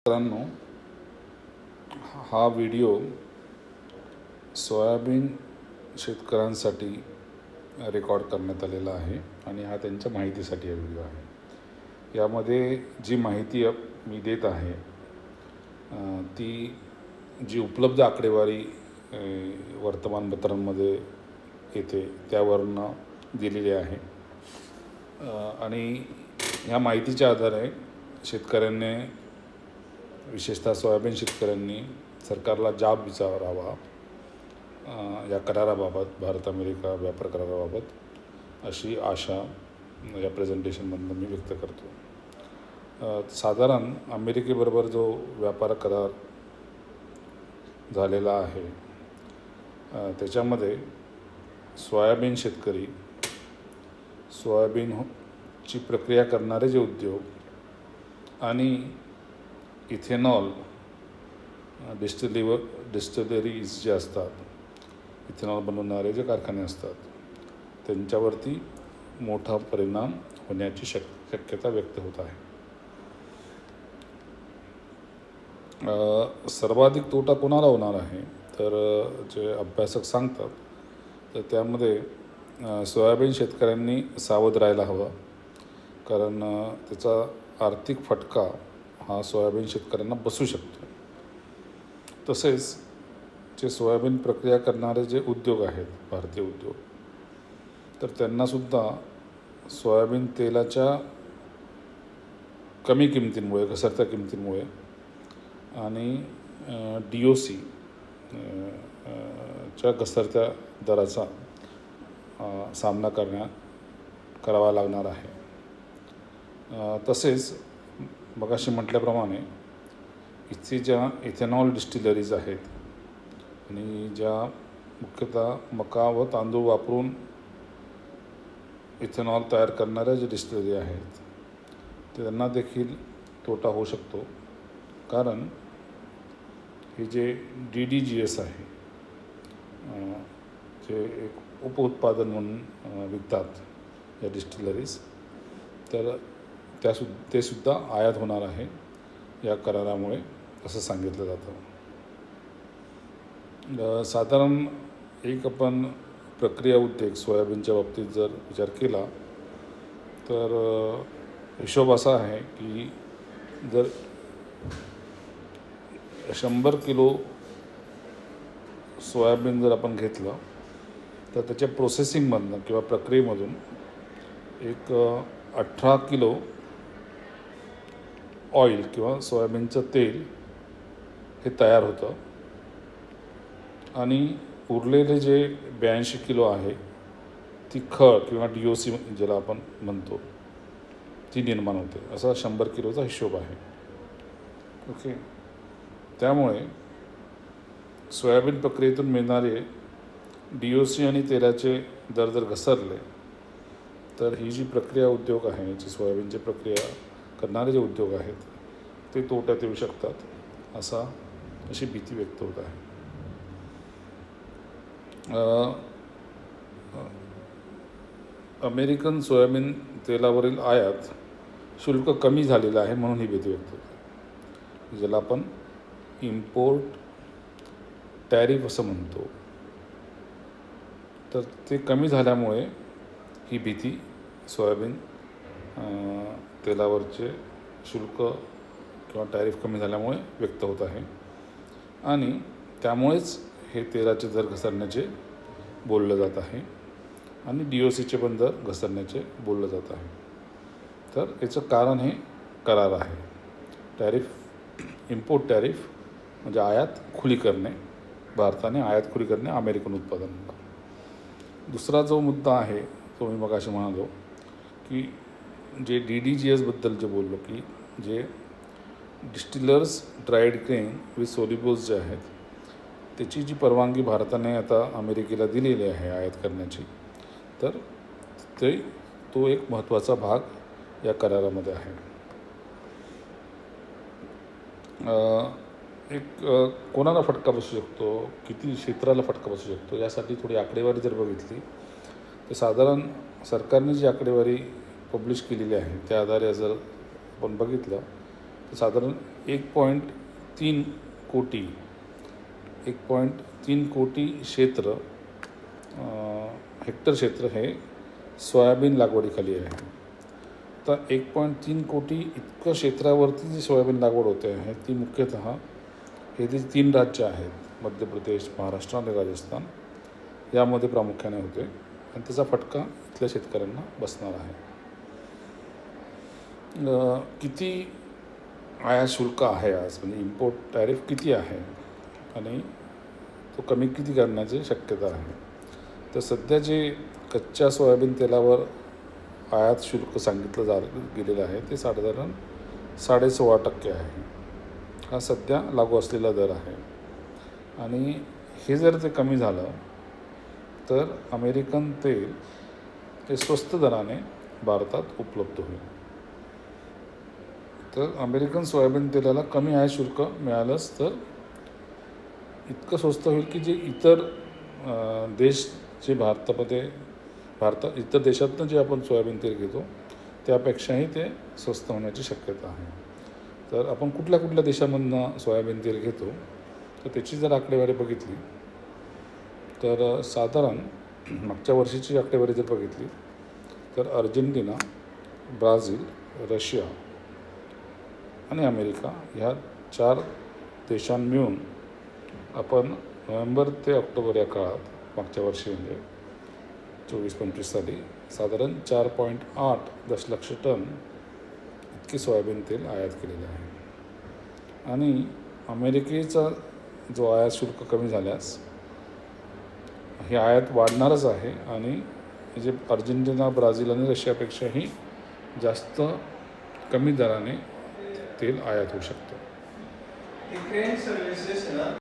मित्रांनो, हा video soybean शेतकऱ्यांसाठी रेकॉर्ड करण्यात आलेला आहे आणि हा त्यांच्या माहितीसाठी हा व्हिडिओ आहे. यामध्ये जी माहिती मी देत आहे ती जी उपलब्ध आकडेवारी वर्तमानपत्रांमध्ये येते त्यावरनं दिलेली आहे आणि ह्या माहितीच्या आधारे शेतकऱ्यांनी, विशेषतः सोयाबीन शेतकऱ्यांनी सरकारला जाब विचारावा या कराराबाबत, भारत अमेरिका व्यापार कराराबाबत अशी आशा या प्रेझेंटेशनमधून मी व्यक्त करतो. साधारण अमेरिकेबरोबर जो व्यापार करार झालेला आहे त्याच्यामध्ये सोयाबीन शेतकरी, सोयाबीनची प्रक्रिया करणारे जे उद्योग आणि इथेनॉल डिस्टिलरीज जे असतात, इथेनॉल बनवणारे जे कारखाने असतात त्यांच्यावरती मोठा परिणाम होण्याची शक्यता व्यक्त होत आहे. सर्वाधिक तोटा कोणाला होणार आहे तर जे अभ्यासक सांगतात तर त्यामध्ये सोयाबीन शेतकऱ्यांनी सावध राहायला हवं, कारण त्याचा आर्थिक फटका हा सोयाबीन शेतकऱ्यांना बसू शकतो. तसेच जे सोयाबीन प्रक्रिया करणारे जे उद्योग आहेत, भारतीय उद्योग, तर त्यांनासुद्धा सोयाबीन तेलाच्या कमी किमतींमुळे, घसरत्या किमतींमुळे आणि DOC च्या घसरत्या दराचा सामना करावा लागणार आहे. तसेच मगाशी म्हटल्याप्रमाणे इथे ज्या इथेनॉल डिस्टिलरीज आहेत आणि ज्या मुख्यतः मका व तांदूळ वापरून इथेनॉल तयार करणाऱ्या जे डिस्टिलरी आहेत त्यांना देखील तोटा होऊ शकतो, कारण हे जे DDGS आहे, जे एक उपउत्पादन म्हणून विकतात या डिस्टिलरीज, तर ते सुद्धा आयात होणार आहे या करारामुळे असं सांगितलं जातं. साधारण एक आपण प्रक्रिया उद्योग सोयाबीनच्या बाबतीत जर विचार केला तर हिशोब असा आहे की जर 100 किलो सोयाबीन जर आपण घेतलं तर त्याच्या प्रोसेसिंगमधनं किंवा प्रक्रियेमधून एक 18 किलो ऑइल किंवा सोयाबीनचं तेल हे तयार होतं आणि उरलेले जे 82 किलो आहे ती खळ किंवा DOC ज्याला आपण म्हणतो ती निर्माण होते. असा 100 किलोचा हिशोब आहे. ओके, त्यामुळे सोयाबीन प्रक्रियेतून मिळणारे DOC आणि तेलाचे दर जर घसरले तर ही जी प्रक्रिया उद्योग आहे, जी सोयाबीनची प्रक्रिया करणारे जे उद्योग आहेत ते तोट्यात येऊ शकतात अशी भीती व्यक्त होत आहे. अमेरिकन सोयाबीन तेलावरील आयात शुल्क कमी झालेलं आहे म्हणून ही भीती व्यक्त होते, ज्याला आपण इम्पोर्ट टॅरिफ असं म्हणतो. तर ते कमी झाल्यामुळे ही भीती सोयाबीन तेलावरचे शुल्क किंवा टॅरिफ कमी झाल्यामुळे व्यक्त होत आहे आणि त्यामुळेच हे तेलाचे दर घसरण्याचे बोललं जात आहे आणि DOCचे पण दर घसरण्याचे बोललं जात आहे. तर याचं कारण हे करार आहे. टॅरिफ, इम्पोर्ट टॅरिफ म्हणजे आयात खुली करणे, भारताने आयात खुली करणे अमेरिकन उत्पादनाला. दुसरा जो मुद्दा आहे तो मी मगाशी म्हणालो की जे DDGSबद्दल जे बोललो की जे distillers dried grain with solubles जे आहेत त्याची जी परवानगी भारताने आता अमेरिकेला दिलेली आहे आयात करण्याची, तर तो एक महत्त्वाचा भाग या करारामध्ये आहे. कोणाला फटका बसू शकतो, किती क्षेत्राला फटका बसू शकतो, यासाठी थोडी आकडेवारी जर बघितली तर साधारण सरकारने जी आकडेवारी पब्लिश केलेली आहे त्या आधारे जर आपण बघितलं तर साधारण 1.3 कोटी 1.3 कोटी क्षेत्र हेक्टर क्षेत्र हे सोयाबीन लागवडीखाली आहे. तर 1.3 कोटी इतकं क्षेत्रावरती जी सोयाबीन लागवड होते आहे ती मुख्यतः हे जे 3 राज्य आहेत मध्य प्रदेश, महाराष्ट्र आणि राजस्थान यामध्ये प्रामुख्याने होते आणि त्याचा फटका इथल्या शेतकऱ्यांना बसणार आहे. किती आयात शुल्क आहे आज, म्हणजे इम्पोर्ट टॅरिफ किती आहे आणि तो कमी किती करण्याची शक्यता आहे. तर सध्या जे कच्च्या सोयाबीन तेलावर आयात शुल्क सांगितलं गेलेलं आहे ते साधारण 16.5% आहे. हा सध्या लागू असलेला दर आहे आणि हे जर ते कमी झालं तर अमेरिकन तेल हे स्वस्त दराने भारतात उपलब्ध होईल. तर अमेरिकन सोयाबीन तेलाला कमी आयात शुल्क मिळालंच तर इतकं स्वस्त होईल की जे इतर देश जे इतर देशातनं जे आपण सोयाबीन तेल घेतो त्यापेक्षाही ते स्वस्त होण्याची शक्यता आहे. तर आपण कुठल्या कुठल्या देशामधनं सोयाबीन तेल घेतो तर त्याची जर आकडेवारी बघितली तर साधारण मागच्या वर्षीची आकडेवारी जर बघितली तर अर्जेंटिना, ब्राझील, रशिया आणि अमेरिका ह्या 4 देशां मिळून आपण नोव्हेंबर ते ऑक्टोबर या काळात मागच्या वर्षी म्हणजे 24-25 साली साधारण 4.8 दशलक्ष टन इतकी सोयाबीन तेल आयात केलेले आहे. आणि अमेरिकेचा जो आयात शुल्क कमी झाल्यास ही आयात वाढणारच आहे आणि जे अर्जेंटिना, ब्राझील आणि रशियापेक्षाही जास्त कमी दराने तेल आयात होऊ शकतं.